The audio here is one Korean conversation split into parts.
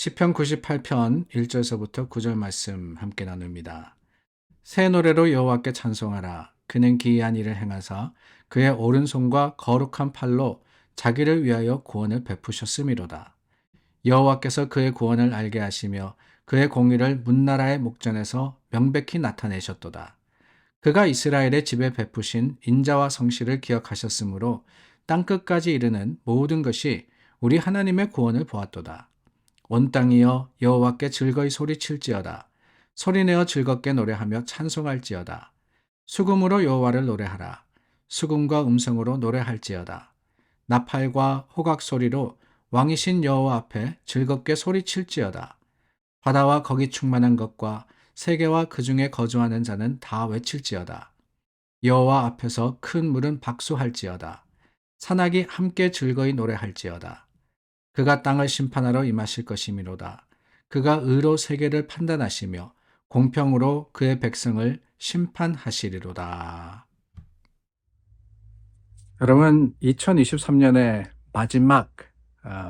시편 98편 1절서부터 9절 말씀 함께 나눕니다. 새 노래로 여호와께 찬송하라. 그는 기이한 일을 행하사 그의 오른손과 거룩한 팔로 자기를 위하여 구원을 베푸셨음이로다. 여호와께서 그의 구원을 알게 하시며 그의 공의를 문나라의 목전에서 명백히 나타내셨도다. 그가 이스라엘의 집에 베푸신 인자와 성실을 기억하셨으므로 땅끝까지 이르는 모든 것이 우리 하나님의 구원을 보았도다. 온 땅이여 여호와께 즐거이 소리칠지어다. 소리내어 즐겁게 노래하며 찬송할지어다. 수금으로 여호와를 노래하라. 수금과 음성으로 노래할지어다. 나팔과 호각 소리로 왕이신 여호와 앞에 즐겁게 소리칠지어다. 바다와 거기 충만한 것과 세계와 그 중에 거주하는 자는 다 외칠지어다. 여호와 앞에서 큰 물은 박수할지어다. 산악이 함께 즐거이 노래할지어다. 그가 땅을 심판하러 임하실 것이미로다. 그가 의로 세계를 판단하시며 공평으로 그의 백성을 심판하시리로다. 여러분, 2023년의 마지막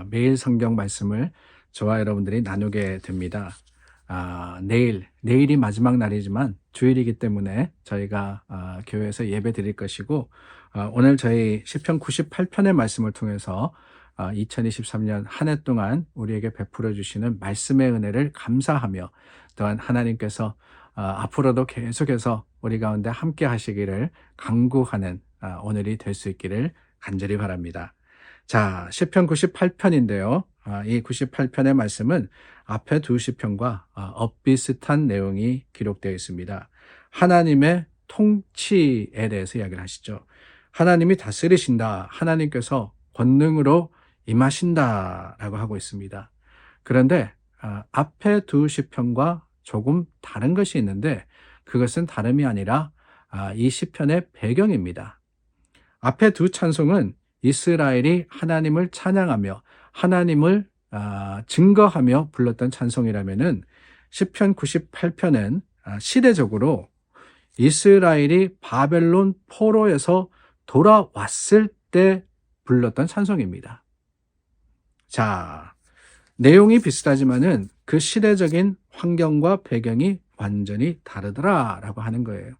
매일 성경 말씀을 저와 여러분들이 나누게 됩니다. 내일이 마지막 날이지만 주일이기 때문에 저희가 교회에서 예배 드릴 것이고, 오늘 저희 시편 98편의 말씀을 통해서 2023년 한 해 동안 우리에게 베풀어 주시는 말씀의 은혜를 감사하며, 또한 하나님께서 앞으로도 계속해서 우리 가운데 함께 하시기를 간구하는 오늘이 될 수 있기를 간절히 바랍니다. 자, 시편 98편인데요. 이 98편의 말씀은 앞에 두 시편과 엇비슷한 내용이 기록되어 있습니다. 하나님의 통치에 대해서 이야기를 하시죠. 하나님이 다스리신다. 하나님께서 권능으로 임하신다라고 하고 있습니다. 그런데 앞에 두 시편과 조금 다른 것이 있는데, 그것은 다름이 아니라 이 시편의 배경입니다. 앞에 두 찬송은 이스라엘이 하나님을 찬양하며 하나님을 증거하며 불렀던 찬송이라면은, 시편 98편은 시대적으로 이스라엘이 바벨론 포로에서 돌아왔을 때 불렀던 찬송입니다. 자, 내용이 비슷하지만은 그 시대적인 환경과 배경이 완전히 다르더라라고 하는 거예요.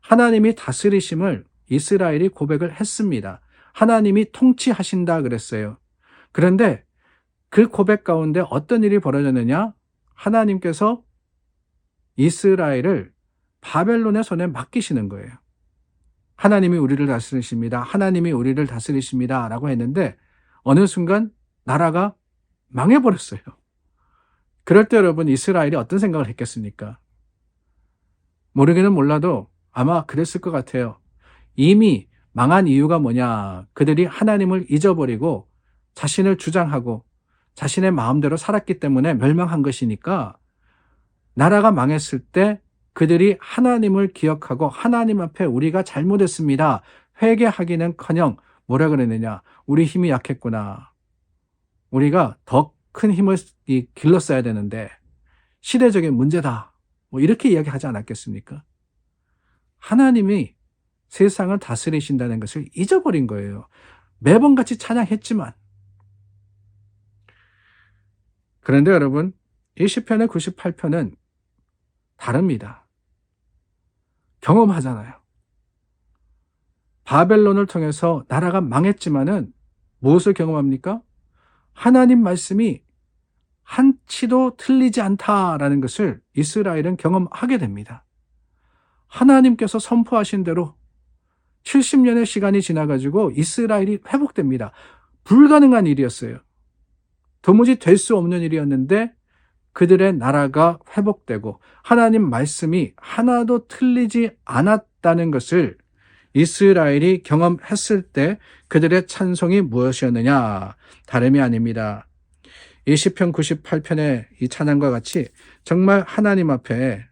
하나님이 다스리심을 이스라엘이 고백을 했습니다. 하나님이 통치하신다 그랬어요. 그런데 그 고백 가운데 어떤 일이 벌어졌느냐? 하나님께서 이스라엘을 바벨론의 손에 맡기시는 거예요. 하나님이 우리를 다스리십니다. 하나님이 우리를 다스리십니다. 라고 했는데, 어느 순간 나라가 망해버렸어요. 그럴 때 여러분, 이스라엘이 어떤 생각을 했겠습니까? 모르기는 몰라도 아마 그랬을 것 같아요. 이미 망한 이유가 뭐냐? 그들이 하나님을 잊어버리고 자신을 주장하고 자신의 마음대로 살았기 때문에 멸망한 것이니까, 나라가 망했을 때 그들이 하나님을 기억하고 하나님 앞에 우리가 잘못했습니다. 회개하기는커녕 뭐라 그랬느냐? 우리 힘이 약했구나. 우리가 더 큰 힘을 길렀어야 되는데 시대적인 문제다. 이렇게 이야기하지 않았겠습니까? 하나님이 세상을 다스리신다는 것을 잊어버린 거예요. 매번 같이 찬양했지만. 그런데 여러분, 이 시편의 98편은 다릅니다. 경험하잖아요. 바벨론을 통해서 나라가 망했지만은 무엇을 경험합니까? 하나님 말씀이 한치도 틀리지 않다라는 것을 이스라엘은 경험하게 됩니다. 하나님께서 선포하신 대로 70년의 시간이 지나가지고 이스라엘이 회복됩니다. 불가능한 일이었어요. 도무지 될 수 없는 일이었는데 그들의 나라가 회복되고 하나님 말씀이 하나도 틀리지 않았다는 것을 이스라엘이 경험했을 때 그들의 찬송이 무엇이었느냐? 다름이 아닙니다. 이 시편 98편의 이 찬양과 같이 정말 하나님 앞에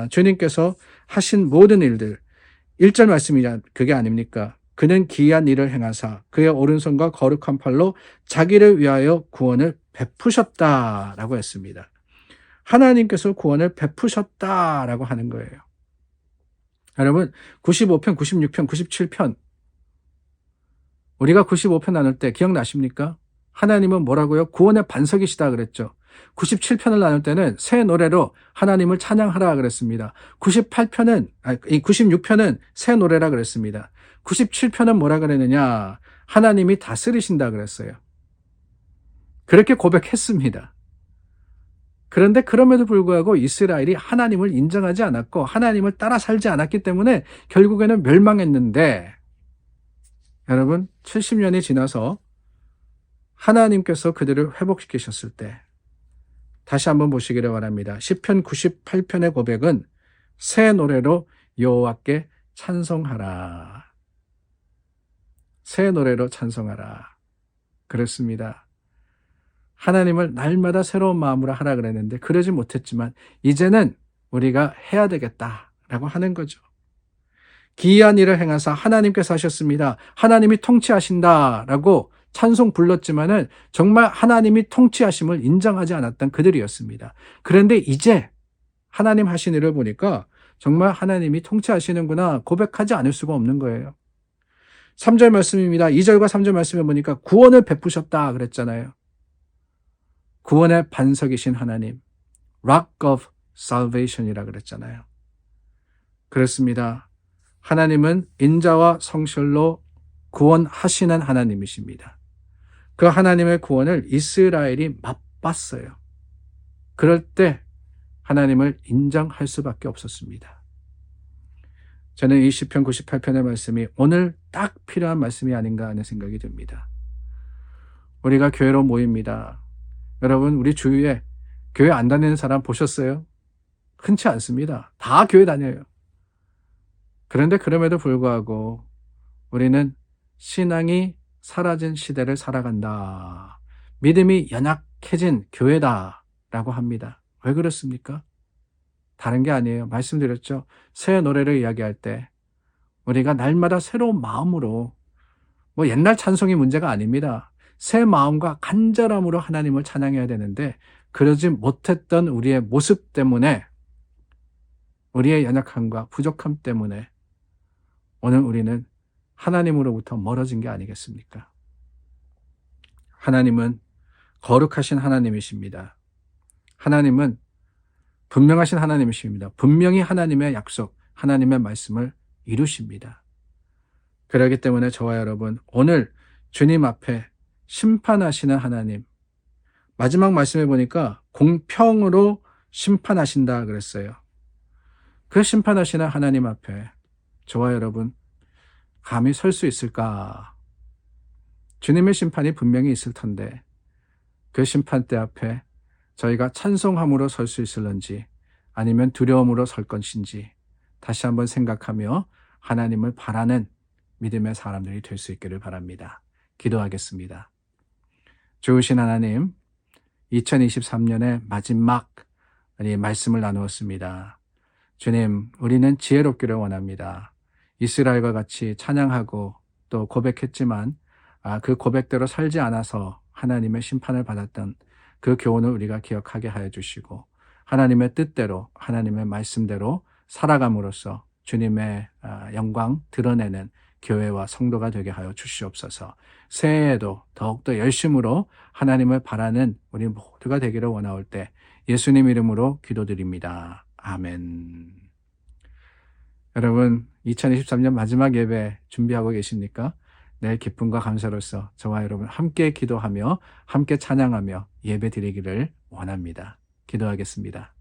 주님께서 하신 모든 일들, 1절 말씀이 그게 아닙니까? 그는 기이한 일을 행하사 그의 오른손과 거룩한 팔로 자기를 위하여 구원을 베푸셨다라고 했습니다. 하나님께서 구원을 베푸셨다라고 하는 거예요. 여러분, 95편, 96편, 97편, 우리가 95편 나눌 때 기억나십니까? 하나님은 뭐라고요? 구원의 반석이시다 그랬죠. 97편을 나눌 때는 새 노래로 하나님을 찬양하라 그랬습니다. 96편은 새 노래라 그랬습니다. 97편은 뭐라 그랬느냐? 하나님이 다스리신다 그랬어요. 그렇게 고백했습니다. 그런데 그럼에도 불구하고 이스라엘이 하나님을 인정하지 않았고 하나님을 따라 살지 않았기 때문에 결국에는 멸망했는데, 여러분 70년이 지나서 하나님께서 그들을 회복시키셨을 때 다시 한번 보시기를 바랍니다. 시편 98편의 고백은 새 노래로 여호와께 찬송하라. 새 노래로 찬송하라. 그렇습니다. 하나님을 날마다 새로운 마음으로 하라 그랬는데 그러지 못했지만 이제는 우리가 해야 되겠다라고 하는 거죠. 기이한 일을 행하사 하나님께서 하셨습니다. 하나님이 통치하신다라고 찬송 불렀지만은 정말 하나님이 통치하심을 인정하지 않았던 그들이었습니다. 그런데 이제 하나님 하신 일을 보니까 정말 하나님이 통치하시는구나 고백하지 않을 수가 없는 거예요. 3절 말씀입니다. 2절과 3절 말씀에 보니까 구원을 베푸셨다 그랬잖아요. 구원의 반석이신 하나님, Rock of Salvation이라 그랬잖아요. 그렇습니다. 하나님은 인자와 성실로 구원하시는 하나님이십니다. 그 하나님의 구원을 이스라엘이 맛봤어요. 그럴 때 하나님을 인정할 수밖에 없었습니다. 저는 이 시편 98편의 말씀이 오늘 딱 필요한 말씀이 아닌가 하는 생각이 듭니다. 우리가 교회로 모입니다. 여러분, 우리 주위에 교회 안 다니는 사람 보셨어요? 흔치 않습니다. 다 교회 다녀요. 그런데 그럼에도 불구하고 우리는 신앙이 사라진 시대를 살아간다. 믿음이 연약해진 교회다라고 합니다. 왜 그렇습니까? 다른 게 아니에요. 말씀드렸죠. 새 노래를 이야기할 때 우리가 날마다 새로운 마음으로, 옛날 찬송이 문제가 아닙니다. 새 마음과 간절함으로 하나님을 찬양해야 되는데 그러지 못했던 우리의 모습 때문에, 우리의 연약함과 부족함 때문에 오늘 우리는 하나님으로부터 멀어진 게 아니겠습니까? 하나님은 거룩하신 하나님이십니다. 하나님은 분명하신 하나님이십니다. 분명히 하나님의 약속, 하나님의 말씀을 이루십니다. 그렇기 때문에 저와 여러분, 오늘 주님 앞에 심판하시는 하나님, 마지막 말씀에 보니까 공평으로 심판하신다 그랬어요. 그 심판하시는 하나님 앞에 저와 여러분 감히 설 수 있을까? 주님의 심판이 분명히 있을 텐데 그 심판대 앞에 저희가 찬송함으로 설 수 있을런지 아니면 두려움으로 설 것인지 다시 한번 생각하며 하나님을 바라는 믿음의 사람들이 될 수 있기를 바랍니다. 기도하겠습니다. 좋으신 하나님, 2023년의 마지막 말씀을 나누었습니다. 주님, 우리는 지혜롭기를 원합니다. 이스라엘과 같이 찬양하고 또 고백했지만 그 고백대로 살지 않아서 하나님의 심판을 받았던 그 교훈을 우리가 기억하게 하여 주시고 하나님의 뜻대로 하나님의 말씀대로 살아감으로써 주님의 영광 드러내는 교회와 성도가 되게 하여 주시옵소서. 새해에도 더욱더 열심으로 하나님을 바라는 우리 모두가 되기를 원하올 때 예수님 이름으로 기도드립니다. 아멘. 여러분, 2023년 마지막 예배 준비하고 계십니까? 내일 기쁨과 감사로서 저와 여러분 함께 기도하며 함께 찬양하며 예배 드리기를 원합니다. 기도하겠습니다.